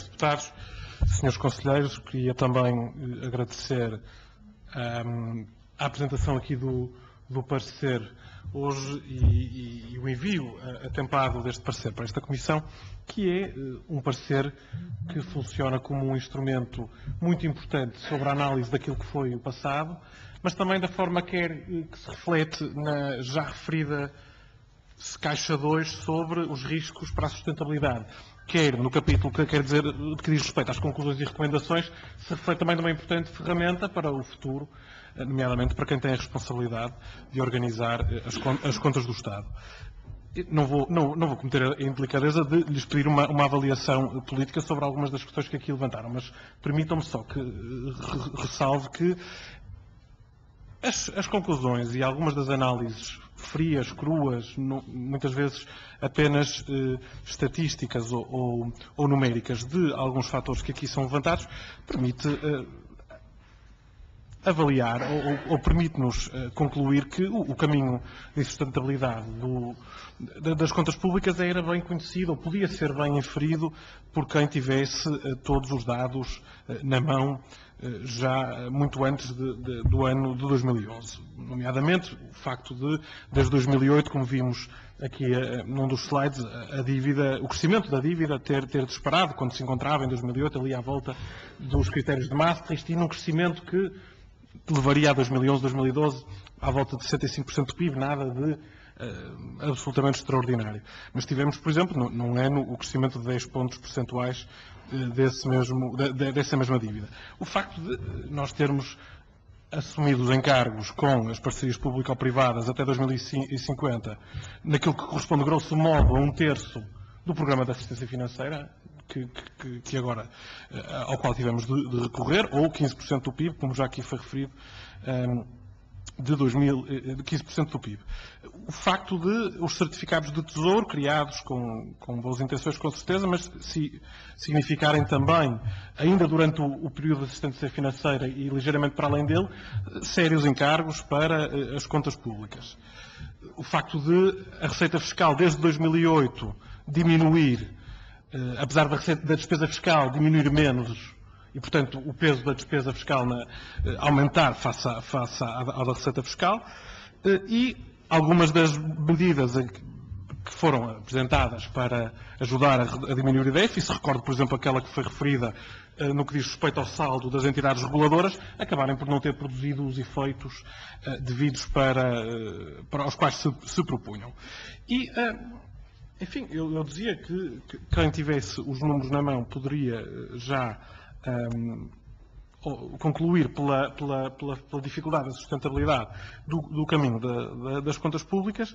senhores deputados, senhores conselheiros, queria também agradecer a apresentação aqui do parecer hoje e o envio atempado deste parecer para esta Comissão, que é um parecer que funciona como um instrumento muito importante sobre a análise daquilo que foi o passado, mas também da forma que se reflete na já referida Caixa 2 sobre os riscos para a sustentabilidade. Quer no capítulo que quer dizer que diz respeito às conclusões e recomendações, se reflete também numa importante ferramenta para o futuro, nomeadamente para quem tem a responsabilidade de organizar as contas do Estado. Não vou cometer a indelicadeza de lhes pedir uma avaliação política sobre algumas das questões que aqui levantaram, mas permitam-me só que ressalve que as conclusões e algumas das análises frias, cruas, muitas vezes apenas estatísticas ou numéricas de alguns fatores que aqui são levantados, permite avaliar ou permite-nos concluir que o caminho de sustentabilidade das contas públicas era bem conhecido ou podia ser bem inferido por quem tivesse todos os dados na mão já muito antes do ano de 2011. Nomeadamente, o facto de, desde 2008, como vimos aqui num dos slides, o crescimento da dívida ter disparado quando se encontrava em 2008 ali à volta dos critérios de Maastricht e num crescimento que levaria a 2011, 2012 à volta de 65% do PIB, nada de absolutamente extraordinário. Mas tivemos, por exemplo, num ano, o crescimento de 10 pontos percentuais dessa mesma dívida. O facto de nós termos assumido os encargos com as parcerias público-privadas até 2050, naquilo que corresponde, grosso modo, a 1/3 do programa de assistência financeira, que agora, ao qual tivemos de recorrer, ou 15% do PIB, como já aqui foi referido, de 15% do PIB. O facto de os certificados de tesouro, criados com boas intenções, com certeza, mas significarem também, ainda durante o período de assistência financeira e ligeiramente para além dele, sérios encargos para as contas públicas. O facto de a receita fiscal, desde 2008, diminuir, apesar da despesa fiscal diminuir menos, e, portanto, o peso da despesa fiscal aumentar face à da receita fiscal, e algumas das medidas que foram apresentadas para ajudar a diminuir o déficit, recordo, por exemplo, aquela que foi referida no que diz respeito ao saldo das entidades reguladoras, acabarem por não ter produzido os efeitos devidos para os quais se propunham. E, enfim, eu dizia que quem tivesse os números na mão poderia já concluir pela dificuldade da sustentabilidade do caminho das contas públicas,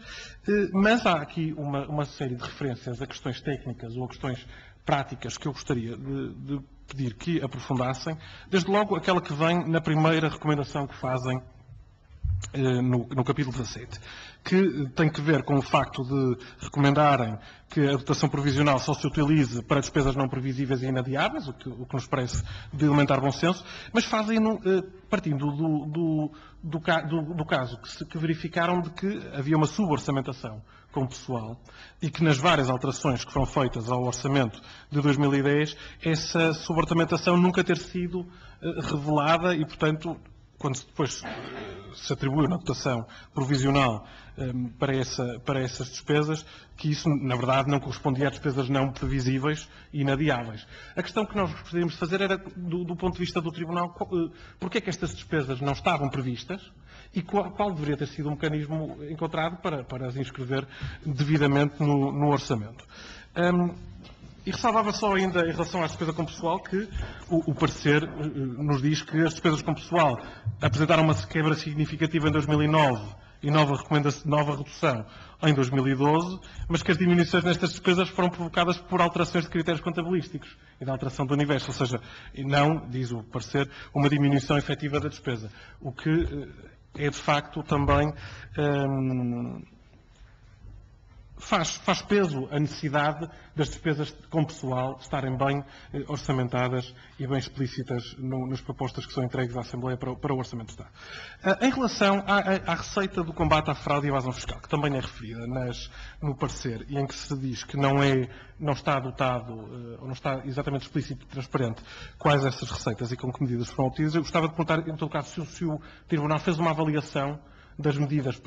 mas há aqui uma série de referências a questões técnicas ou a questões práticas que eu gostaria de pedir que aprofundassem, desde logo aquela que vem na primeira recomendação que fazem no capítulo 17, que tem que ver com o facto de recomendarem que a dotação provisional só se utilize para despesas não previsíveis e inadiáveis, o que nos parece de elementar bom senso, mas fazem-no partindo do caso que verificaram de que havia uma suborçamentação com o pessoal e que nas várias alterações que foram feitas ao orçamento de 2010, essa suborçamentação nunca ter sido revelada e, portanto, quando depois se atribuiu na dotação provisional para essas despesas, que isso, na verdade, não correspondia a despesas não previsíveis e inadiáveis. A questão que nós gostaríamos de fazer era, do ponto de vista do Tribunal, porque é que estas despesas não estavam previstas e qual deveria ter sido o mecanismo encontrado para as inscrever devidamente no orçamento. E ressalvava só ainda, em relação à despesa com pessoal, que o parecer nos diz que as despesas com pessoal apresentaram uma quebra significativa em 2009 e nova redução em 2012, mas que as diminuições nestas despesas foram provocadas por alterações de critérios contabilísticos e da alteração do universo, ou seja, não, diz o parecer, uma diminuição efetiva da despesa, o que é de facto também faz peso a necessidade das despesas com pessoal estarem bem orçamentadas e bem explícitas nas propostas que são entregues à Assembleia para o Orçamento de Estado. Em relação à receita do combate à fraude e evasão fiscal, que também é referida no parecer e em que se diz que não está adotado, ou não está exatamente explícito e transparente quais essas receitas e com que medidas foram obtidas, eu gostava de perguntar, em todo caso, se o Tribunal fez uma avaliação das medidas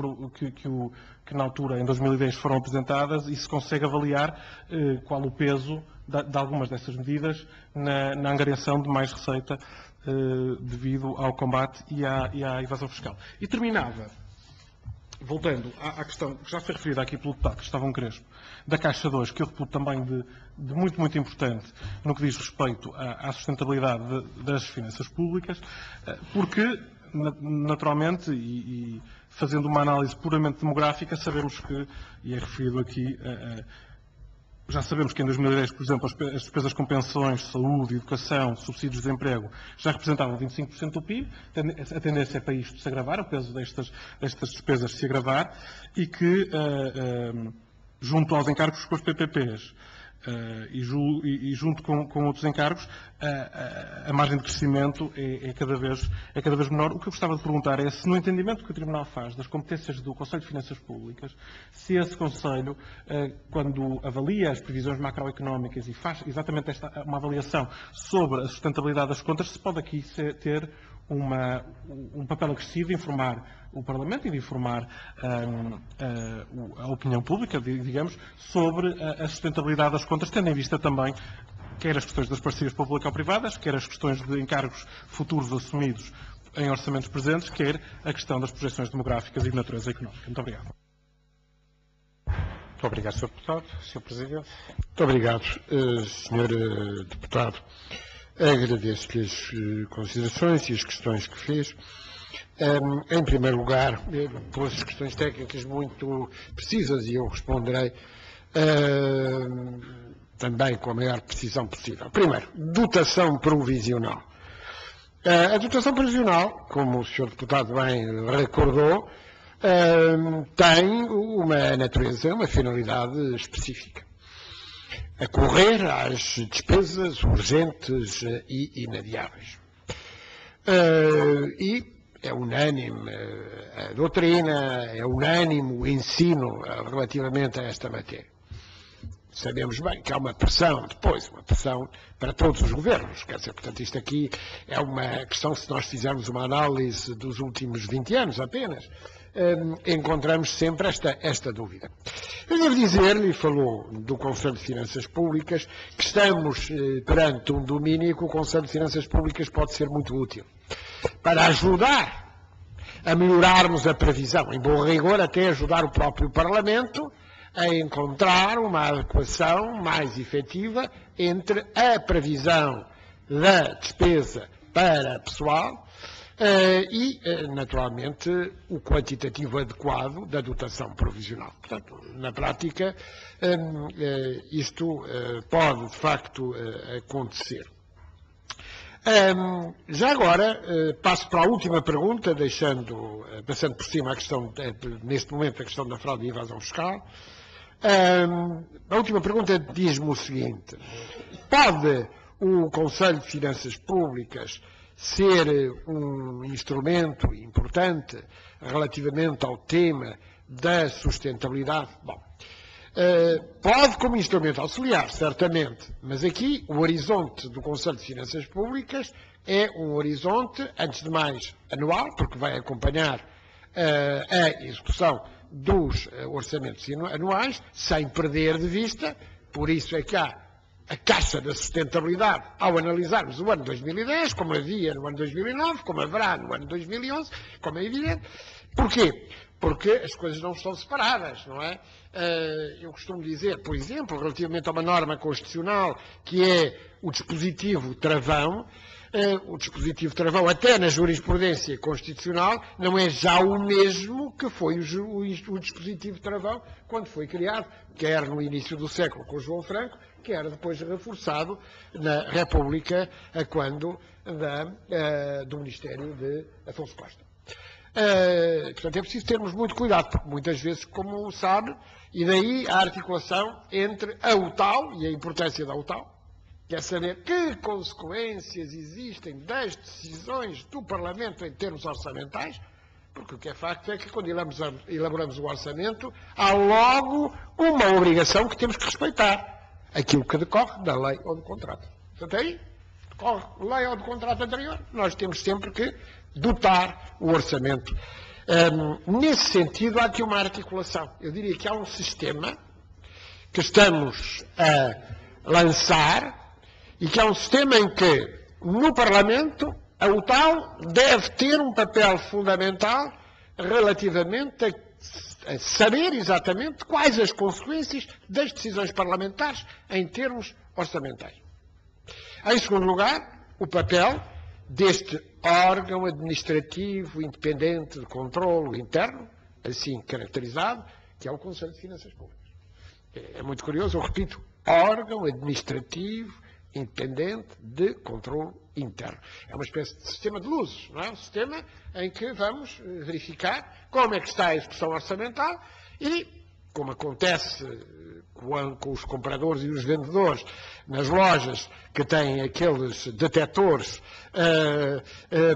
que na altura, em 2010, foram apresentadas e se consegue avaliar qual o peso de algumas dessas medidas na angariação de mais receita devido ao combate e à evasão fiscal. E terminava, voltando à questão que já foi referida aqui pelo deputado Cristóvão Crespo, da Caixa 2, que eu reputo também de muito, muito importante no que diz respeito à sustentabilidade das finanças públicas, porque, naturalmente, e fazendo uma análise puramente demográfica, sabemos que, e é referido aqui, já sabemos que em 2010, por exemplo, as despesas com pensões, saúde, educação, subsídios de desemprego já representavam 25% do PIB, a tendência é para isto se agravar, o peso destas despesas se agravar, e que, junto aos encargos com os PPPs, e junto com outros encargos, a margem de crescimento é cada vez menor. O que eu gostava de perguntar é se, no entendimento que o Tribunal faz das competências do Conselho de Finanças Públicas, se esse Conselho, quando avalia as previsões macroeconómicas e faz exatamente uma avaliação sobre a sustentabilidade das contas, se pode aqui ter um papel acrescido de informar o Parlamento e de informar a opinião pública, digamos, sobre a sustentabilidade das contas, tendo em vista também quer as questões das parcerias público-privadas, quer as questões de encargos futuros assumidos em orçamentos presentes, quer a questão das projeções demográficas e de natureza económica. Muito obrigado. Muito obrigado, Sr. Deputado. Sr. Presidente. Muito obrigado, Sr. Deputado. Agradeço-lhe as considerações e as questões que fez. Em primeiro lugar, pôs questões técnicas muito precisas e eu responderei também com a maior precisão possível. Primeiro, dotação provisional. A dotação provisional, como o Sr. Deputado bem recordou, tem uma natureza, uma finalidade específica. A correr às despesas urgentes e inadiáveis. E é unânime a doutrina, é unânime o ensino relativamente a esta matéria. Sabemos bem que há uma pressão, depois, uma pressão para todos os governos. Quer dizer, portanto, isto aqui é uma questão, se nós fizermos uma análise dos últimos 20 anos apenas, encontramos sempre esta dúvida. Eu devo dizer-lhe, falou do Conselho de Finanças Públicas, que estamos perante um domínio que o Conselho de Finanças Públicas pode ser muito útil para ajudar a melhorarmos a previsão, em bom rigor até ajudar o próprio Parlamento a encontrar uma adequação mais efetiva entre a previsão da despesa para pessoal e, naturalmente, o quantitativo adequado da dotação provisional. Portanto, na prática, isto pode, de facto, acontecer. Já agora, passo para a última pergunta, passando por cima a questão, neste momento, a questão da fraude e evasão fiscal. A última pergunta diz-me o seguinte: pode o Conselho de Finanças Públicas ser um instrumento importante relativamente ao tema da sustentabilidade? Bom, pode como instrumento auxiliar, certamente, mas aqui o horizonte do Conselho de Finanças Públicas é um horizonte, antes de mais, anual, porque vai acompanhar a execução dos orçamentos anuais, sem perder de vista, por isso é que há a Caixa da Sustentabilidade, ao analisarmos o ano 2010, como havia no ano 2009, como haverá no ano 2011, como é evidente. Porquê? Porque as coisas não estão separadas, não é? Eu costumo dizer, por exemplo, relativamente a uma norma constitucional, que é o dispositivo travão, até na jurisprudência constitucional, não é já o mesmo que foi o dispositivo travão quando foi criado, quer no início do século com João Franco, quer depois reforçado na República, quando do Ministério de Afonso Costa. Portanto, é preciso termos muito cuidado, porque muitas vezes, como sabe, E daí a articulação entre a UTAU e a importância da UTAU, que é saber que consequências existem das decisões do Parlamento em termos orçamentais, porque o que é facto é que quando elaboramos o orçamento, há logo uma obrigação que temos que respeitar, aquilo que decorre da lei ou do contrato. Portanto, aí, decorre lei ou do contrato anterior, nós temos sempre que dotar o orçamento. Nesse sentido, há aqui uma articulação. Eu diria que há um sistema que estamos a lançar e que é um sistema em que, no Parlamento, a UTAU deve ter um papel fundamental relativamente a saber exatamente quais as consequências das decisões parlamentares em termos orçamentais. Em segundo lugar, o papel deste órgão administrativo independente de controlo interno, assim caracterizado, que é o Conselho de Finanças Públicas. É muito curioso, eu repito, órgão administrativo independente de controle interno. É uma espécie de sistema de luzes, não é? Um sistema em que vamos verificar como é que está a execução orçamental e, como acontece com os compradores e os vendedores nas lojas que têm aqueles detectores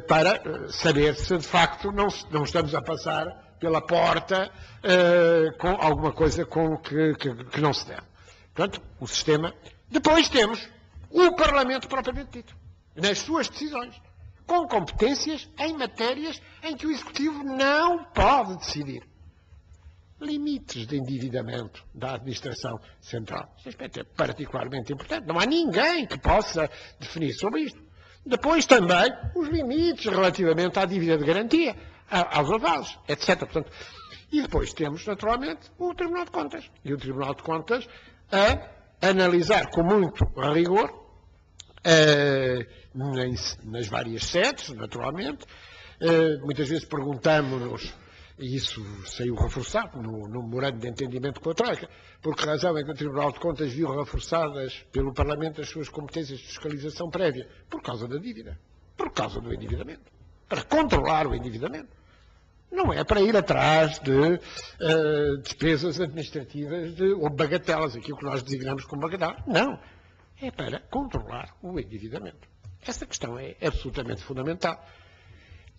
para saber se de facto não estamos a passar pela porta com alguma coisa que não se deve. Portanto, o sistema. Depois temos o Parlamento propriamente dito, nas suas decisões, com competências em matérias em que o Executivo não pode decidir. Limites de endividamento da administração central. Este aspecto é particularmente importante. Não há ninguém que possa definir sobre isto. Depois também os limites relativamente à dívida de garantia, aos avalos, etc. Portanto, e depois temos, naturalmente, o Tribunal de Contas. E o Tribunal de Contas a analisar com muito rigor nas várias sedes, naturalmente. Muitas vezes perguntamos-nos, e isso saiu reforçado no memorando de entendimento com a Troika, por que razão é que o Tribunal de Contas viu reforçadas pelo Parlamento as suas competências de fiscalização prévia? Por causa da dívida, por causa do endividamento, para controlar o endividamento. Não é para ir atrás de despesas administrativas ou bagatelas, aquilo que nós designamos como bagatelas. Não. É para controlar o endividamento. Essa questão é absolutamente fundamental.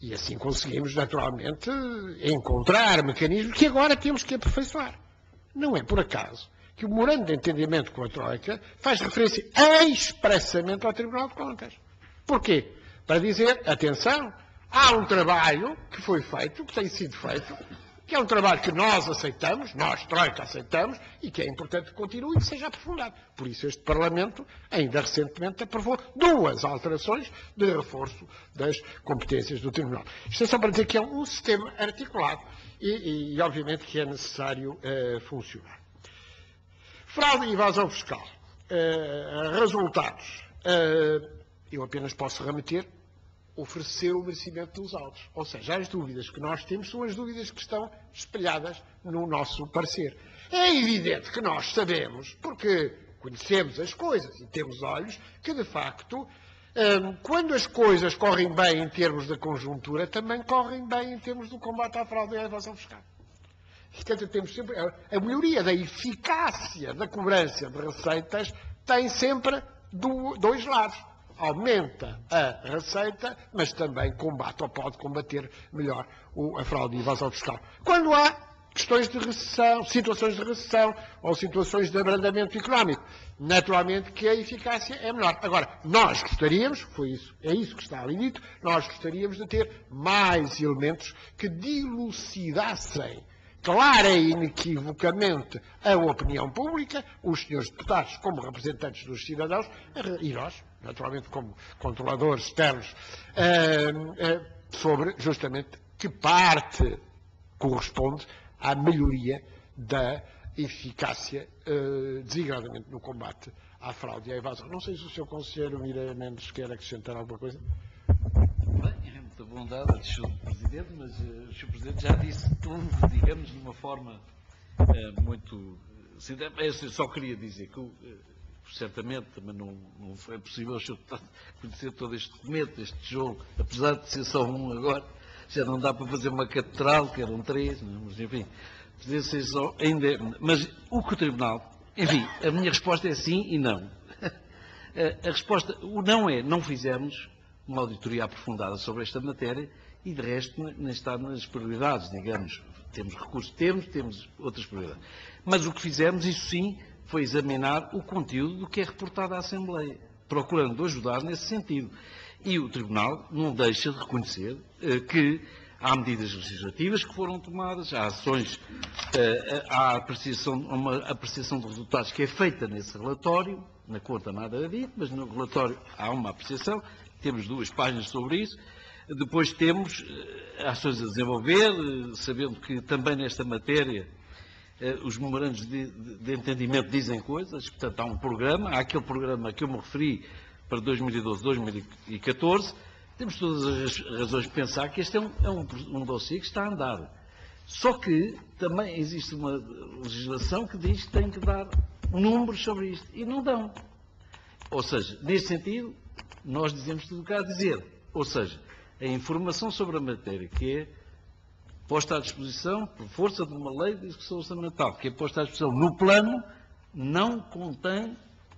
E assim conseguimos, naturalmente, encontrar mecanismos que agora temos que aperfeiçoar. Não é por acaso que o memorando de entendimento com a Troika faz referência expressamente ao Tribunal de Contas. Porquê? Para dizer, atenção, há um trabalho que foi feito, que tem sido feito, que é um trabalho que nós aceitamos, nós, Troika, aceitamos, e que é importante que continue e que seja aprofundado. Por isso este Parlamento, ainda recentemente, aprovou 2 alterações de reforço das competências do Tribunal. Isto é só para dizer que é um sistema articulado e obviamente, que é necessário funcionar. Fraude e evasão fiscal. Resultados. Eu apenas posso remeter oferecer o merecimento dos autos. Ou seja, as dúvidas que nós temos são as dúvidas que estão espelhadas no nosso parecer. É evidente que nós sabemos, porque conhecemos as coisas e temos olhos, que de facto, quando as coisas correm bem em termos da conjuntura, também correm bem em termos do combate à fraude e à evasão fiscal. Portanto, temos sempre a melhoria da eficácia da cobrança de receitas tem sempre 2 lados. Aumenta a receita, mas também combate ou pode combater melhor a fraude e a evasão fiscal. Quando há questões de recessão, situações de recessão ou situações de abrandamento económico, naturalmente que a eficácia é menor. Agora, nós gostaríamos, é isso que está ali dito, nós gostaríamos de ter mais elementos que dilucidassem clara e inequivocamente a opinião pública, os senhores deputados como representantes dos cidadãos e nós, naturalmente como controladores externos, sobre justamente que parte corresponde à melhoria da eficácia, designadamente no combate à fraude e à evasão. Não sei se o Sr. Conselheiro Mira Mendes quer acrescentar alguma coisa. Bem, é muita bondade, Sr. Presidente, mas o Sr. Presidente já disse tudo, digamos, de uma forma muito... Eu só queria dizer que, certamente, também não foi possível o Sr. Deputado conhecer todo este documento, este tijolo, apesar de ser só um agora, já não dá para fazer uma catedral, que eram 3, mas enfim, ainda mas o que o Tribunal... Enfim, a minha resposta é sim e não. A resposta, o não é, não fizemos uma auditoria aprofundada sobre esta matéria e, de resto, nem está nas prioridades, digamos. Temos recursos, temos outras prioridades. Mas o que fizemos, isso sim, foi examinar o conteúdo do que é reportado à Assembleia, procurando ajudar nesse sentido. E o Tribunal não deixa de reconhecer que há medidas legislativas que foram tomadas, há ações, há uma apreciação de resultados que é feita nesse relatório, na conta nada é dito, mas no relatório há uma apreciação, temos 2 páginas sobre isso. Depois temos ações a desenvolver, sabendo que também nesta matéria os memorandos de entendimento dizem coisas, portanto há um programa, há aquele programa que eu me referi para 2012-2014, temos todas as razões de pensar que este é um dossiê que está a andar. Só que também existe uma legislação que diz que tem que dar números sobre isto, e não dão. Ou seja, neste sentido, nós dizemos tudo o que há a dizer. Ou seja, a informação sobre a matéria que é posta à disposição, por força de uma lei de execução orçamental, que é posta à disposição no plano, não contém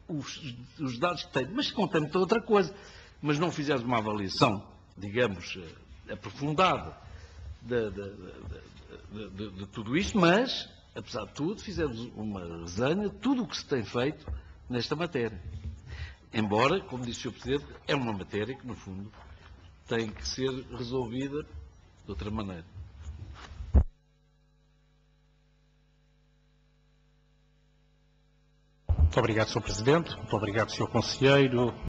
os dados que tem, mas contém muita outra coisa. Mas não fizemos uma avaliação, digamos, aprofundada de tudo isto, mas, apesar de tudo, fizemos uma resenha de tudo o que se tem feito nesta matéria. Embora, como disse o Sr. Presidente, é uma matéria que, no fundo, tem que ser resolvida de outra maneira. Muito obrigado, Sr. Presidente. Muito obrigado, Sr. Conselheiro.